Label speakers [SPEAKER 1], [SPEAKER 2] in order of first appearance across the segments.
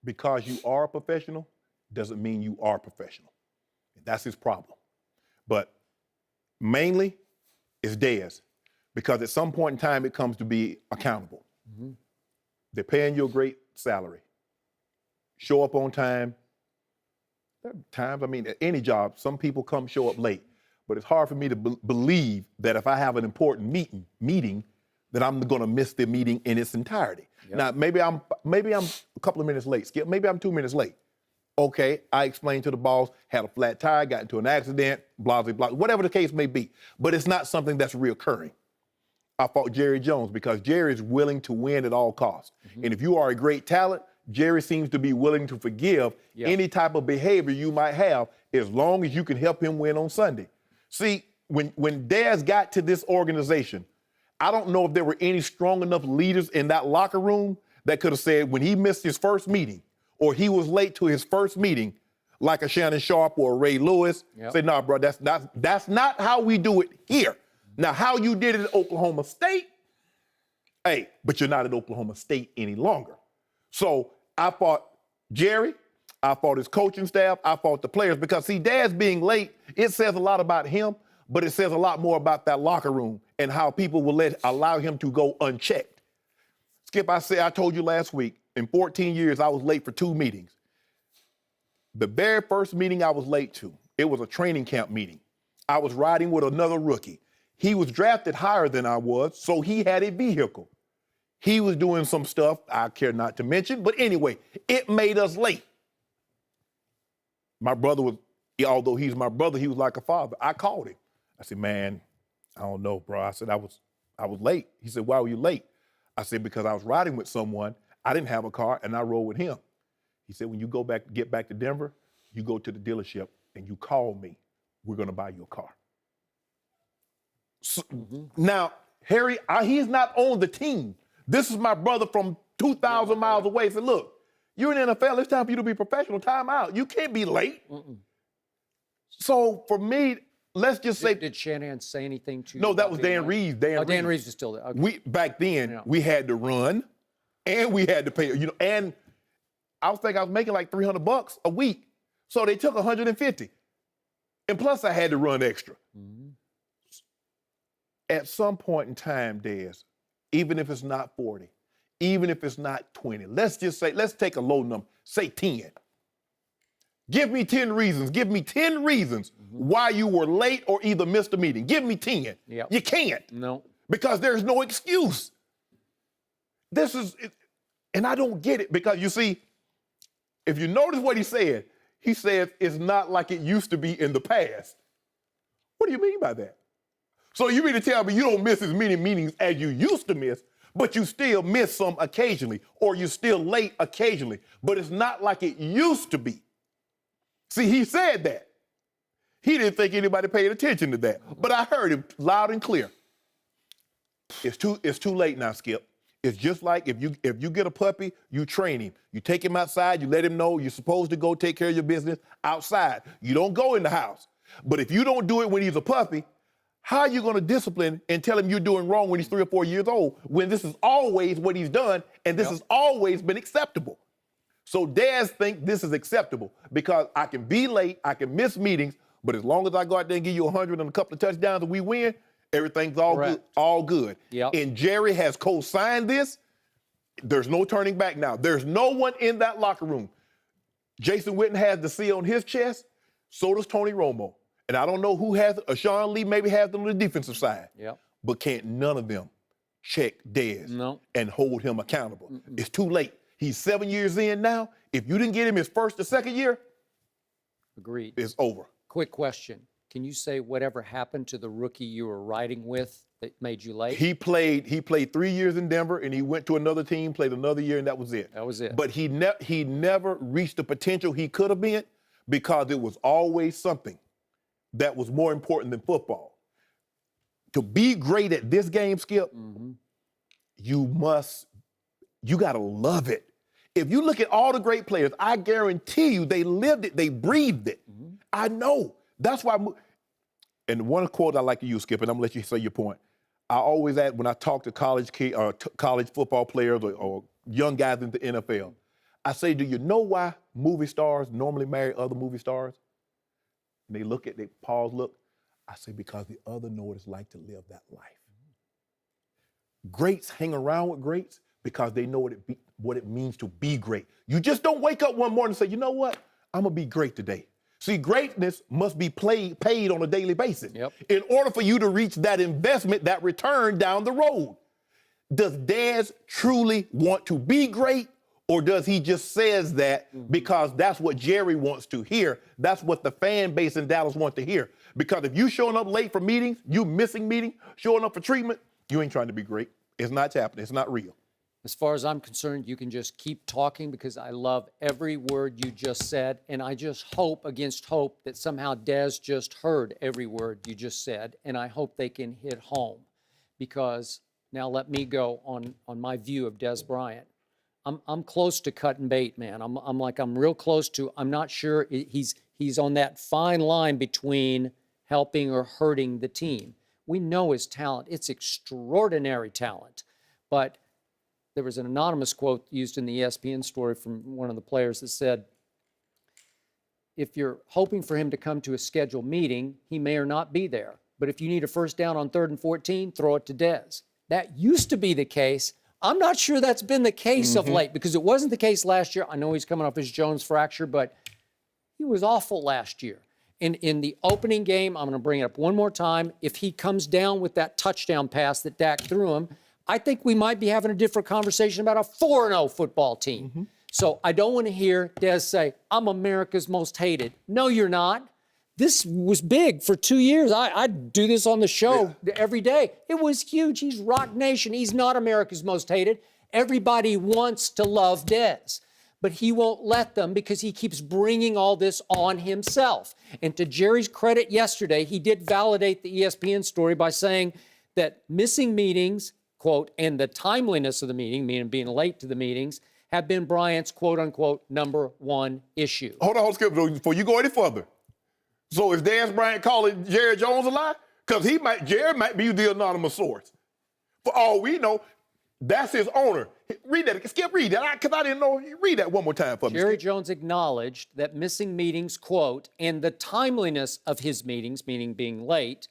[SPEAKER 1] because you are a professional doesn't mean you are professional. That's his problem. But mainly, it's Dez. Because at some point in time, it comes to be accountable. Mm-hmm. They're paying you a great salary. Show up on time. There are times, I mean, at any job, some people show up late. But it's hard for me to believe that if I have an important meeting, that I'm going to miss the meeting in its entirety. Yep. Now, maybe I'm a couple of minutes late, Skip. Maybe I'm 2 minutes late. Okay, I explained to the boss, had a flat tire, got into an accident, blah, blah, blah, whatever the case may be. But it's not something that's reoccurring. I fought Jerry Jones because Jerry is willing to win at all costs. Mm-hmm. And if you are a great talent, Jerry seems to be willing to forgive any type of behavior you might have as long as you can help him win on Sunday. See, when Dez got to this organization, I don't know if there were any strong enough leaders in that locker room that could have said when he missed his first meeting or he was late to his first meeting, like a Shannon Sharpe or a Ray Lewis, say, nah, bro, that's not how we do it here. Now, how you did it at Oklahoma State, hey, but you're not at Oklahoma State any longer. So I fought Jerry, I fought his coaching staff, I fought the players because, see, Dez being late, it says a lot about him, but it says a lot more about that locker room and how people will allow him to go unchecked. Skip, I told you last week, in 14 years, I was late for 2 meetings. The very first meeting I was late to, it was a training camp meeting. I was riding with another rookie. He was drafted higher than I was, so he had a vehicle. He was doing some stuff I care not to mention, but anyway, it made us late. My brother was, although he's my brother, he was like a father. I called him. I said, man, I don't know, bro. I said, I was late. He said, why were you late? I said, because I was riding with someone. I didn't have a car, and I rode with him. He said, when you get back to Denver, you go to the dealership, and you call me. We're going to buy you a car. So, now, Harry, he's not on the team. This is my brother from 2,000 miles away. He said, look, you're in the NFL. It's time for you to be professional. Time out. You can't be late. Mm-mm. So for me, let's just say.
[SPEAKER 2] Did Shannon say anything to you?
[SPEAKER 1] No, that was Dan Reeves.
[SPEAKER 2] Dan Reeves is still there. Okay.
[SPEAKER 1] Back then, we had to run, and we had to pay. And I was making like $300 a week, so they took 150, and plus I had to run extra. Mm-hmm. At some point in time, Dez, even if it's not 40, even if it's not 20, let's take a low number, say 10. Give me 10 reasons. Give me 10 reasons why you were late or either missed a meeting. Give me 10. Yep. You can't.
[SPEAKER 2] No.
[SPEAKER 1] Because there's no excuse. And I don't get it because, you see, if you notice what he said it's not like it used to be in the past. What do you mean by that? So you mean to tell me you don't miss as many meetings as you used to miss, but you still miss some occasionally, or you're still late occasionally, but it's not like it used to be. See, he said that. He didn't think anybody paid attention to that, but I heard him loud and clear. It's too late now, Skip. It's just like if you get a puppy, you train him. You take him outside, you let him know you're supposed to go take care of your business outside. You don't go in the house. But if you don't do it when he's a puppy, how are you going to discipline and tell him you're doing wrong when he's 3 or 4 years old, when this is always what he's done and this has always been acceptable? So Dez thinks this is acceptable because I can be late, I can miss meetings, but as long as I go out there and give you 100 and a couple of touchdowns and we win, everything's all good. Yep. And Jerry has co-signed this. There's no turning back now. There's no one in that locker room. Jason Witten has the C on his chest. So does Tony Romo. And I don't know who has it. Sean Lee maybe has them on the defensive side. Yep. But can't none of them check Dez and hold him accountable. Mm-mm. It's too late. He's 7 years in now. If you didn't get him his first or second year,
[SPEAKER 2] agreed,
[SPEAKER 1] it's over.
[SPEAKER 2] Quick question. Can you say whatever happened to the rookie you were riding with that made you late?
[SPEAKER 1] He played 3 years in Denver, and he went to another team, played another year, and that was it.
[SPEAKER 2] That was it.
[SPEAKER 1] But he never reached the potential he could have been because it was always something that was more important than football. To be great at this game, Skip, you got to love it. If you look at all the great players, I guarantee you they lived it, they breathed it. I know. That's why. And one quote I like to use, Skip, and I'm going to let you say your point. I always add, when I talk to college football players or young guys in the NFL, I say, do you know why movie stars normally marry other movie stars? And they pause, look. I say, because the other know what it's like to live that life. Greats hang around with greats because they know what it means to be great. You just don't wake up one morning and say, you know what? I'm going to be great today. See, greatness must be paid on a daily basis.
[SPEAKER 2] Yep.
[SPEAKER 1] In order for you to reach that investment, that return down the road. Does Dez truly want to be great, or does he just says that because that's what Jerry wants to hear? That's what the fan base in Dallas wants to hear. Because if you showing up late for meetings, you missing meetings, showing up for treatment, you ain't trying to be great. It's not happening. It's not real.
[SPEAKER 2] As far as I'm concerned, you can just keep talking because I love every word you just said, and I just hope against hope that somehow Dez just heard every word you just said, and I hope they can hit home. Because now let me go on my view of Dez Bryant. I'm close to cutting bait, man. I'm real close to. I'm not sure he's on that fine line between helping or hurting the team. We know his talent. It's extraordinary talent, but there was an anonymous quote used in the ESPN story from one of the players that said, if you're hoping for him to come to a scheduled meeting, he may or not be there. But if you need a first down on 3rd and 14, throw it to Dez. That used to be the case. I'm not sure that's been the case of late because it wasn't the case last year. I know he's coming off his Jones fracture, but he was awful last year. In the opening game, I'm going to bring it up one more time. If he comes down with that touchdown pass that Dak threw him, I think we might be having a different conversation about a 4-0 football team. So I don't want to hear Dez say, I'm America's most hated. No, you're not. This was big for 2 years. I do this on the show every day. It was huge. He's Rock Nation. He's not America's most hated. Everybody wants to love Dez, but he won't let them because he keeps bringing all this on himself. And to Jerry's credit yesterday, he did validate the ESPN story by saying that missing meetings, quote, and the timeliness of the meeting, meaning being late to the meetings, have been Bryant's, quote unquote, #1 issue.
[SPEAKER 1] Hold on, Skip, before you go any further. So is Dez Bryant calling Jerry Jones a lie? Because Jerry might be the anonymous source. For all we know, that's his owner. Read that. Skip, read that. Because I didn't know. Read that one more time for me.
[SPEAKER 2] Jerry
[SPEAKER 1] Skip.
[SPEAKER 2] Jones acknowledged that missing meetings, quote, and the timeliness of his meetings, meaning being late,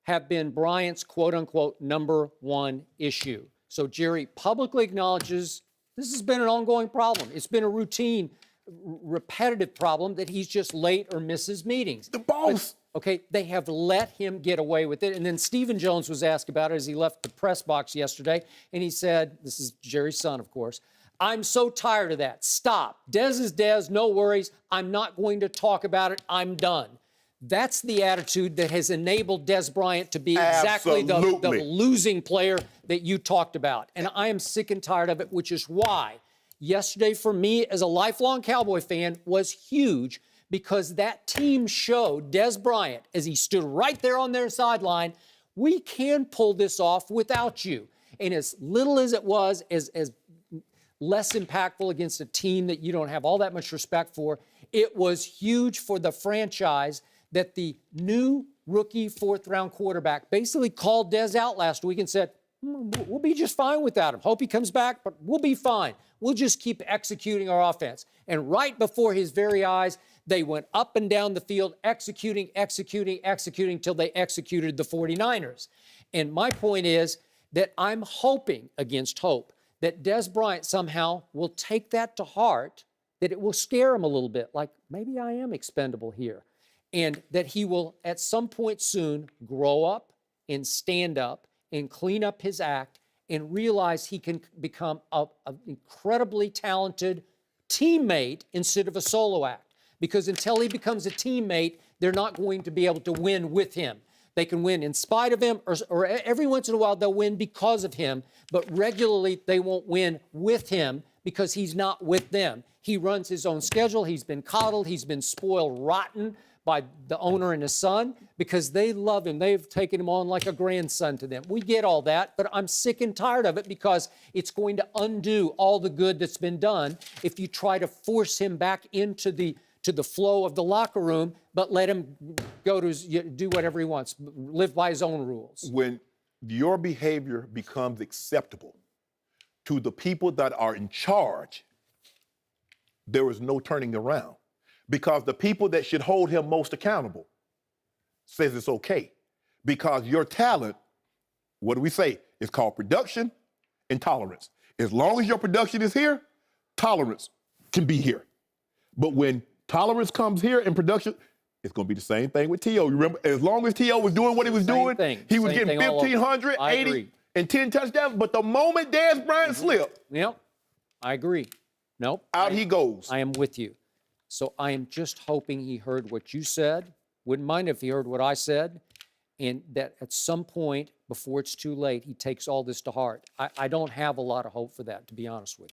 [SPEAKER 2] have been Bryant's, quote unquote, #1 issue. So Jerry publicly acknowledges this has been an ongoing problem. It's been a routine, repetitive problem that he's just late or misses meetings.
[SPEAKER 1] The boss.
[SPEAKER 2] Okay, they have let him get away with it. And then Stephen Jones was asked about it as he left the press box yesterday. And he said, this is Jerry's son, of course, I'm so tired of that. Stop. Dez is Dez. No worries. I'm not going to talk about it. I'm done. That's the attitude that has enabled Dez Bryant to be exactly the losing player that you talked about. And I am sick and tired of it, which is why yesterday for me as a lifelong Cowboy fan was huge, because that team showed Dez Bryant, as he stood right there on their sideline, we can pull this off without you. And as little as it was, as less impactful against a team that you don't have all that much respect for, it was huge for the franchise that the new rookie 4th-round quarterback basically called Dez out last week and said, we'll be just fine without him. Hope he comes back, but we'll be fine. We'll just keep executing our offense. And right before his very eyes, they went up and down the field, executing till they executed the 49ers. And my point is that I'm hoping against hope that Dez Bryant somehow will take that to heart, that it will scare him a little bit, like maybe I am expendable here. And that he will, at some point soon, grow up and stand up and clean up his act and realize he can become an incredibly talented teammate instead of a solo act. Because until he becomes a teammate, they're not going to be able to win with him. They can win in spite of him, or every once in a while they'll win because of him, but regularly they won't win with him because he's not with them. He runs his own schedule. He's been coddled. He's been spoiled rotten by the owner and his son because they love him. They've taken him on like a grandson to them. We get all that, but I'm sick and tired of it because it's going to undo all the good that's been done if you try to force him back into the flow of the locker room, but let him go to do whatever he wants, live by his own rules.
[SPEAKER 1] When your behavior becomes acceptable to the people that are in charge, there is no turning around because the people that should hold him most accountable says it's okay because your talent, what do we say? It's called production and tolerance. As long as your production is here, tolerance can be here. But when tolerance comes here in production, it's going to be the same thing with T.O. You remember, as long as T.O. was doing what he was doing, he was getting 1,500, 80, and 10 touchdowns. But the moment Dez Bryant slipped,
[SPEAKER 2] Yep, I agree. Nope.
[SPEAKER 1] out he goes.
[SPEAKER 2] I am with you. So I am just hoping he heard what you said. Wouldn't mind if he heard what I said. And that at some point, before it's too late, he takes all this to heart. I don't have a lot of hope for that, to be honest with you.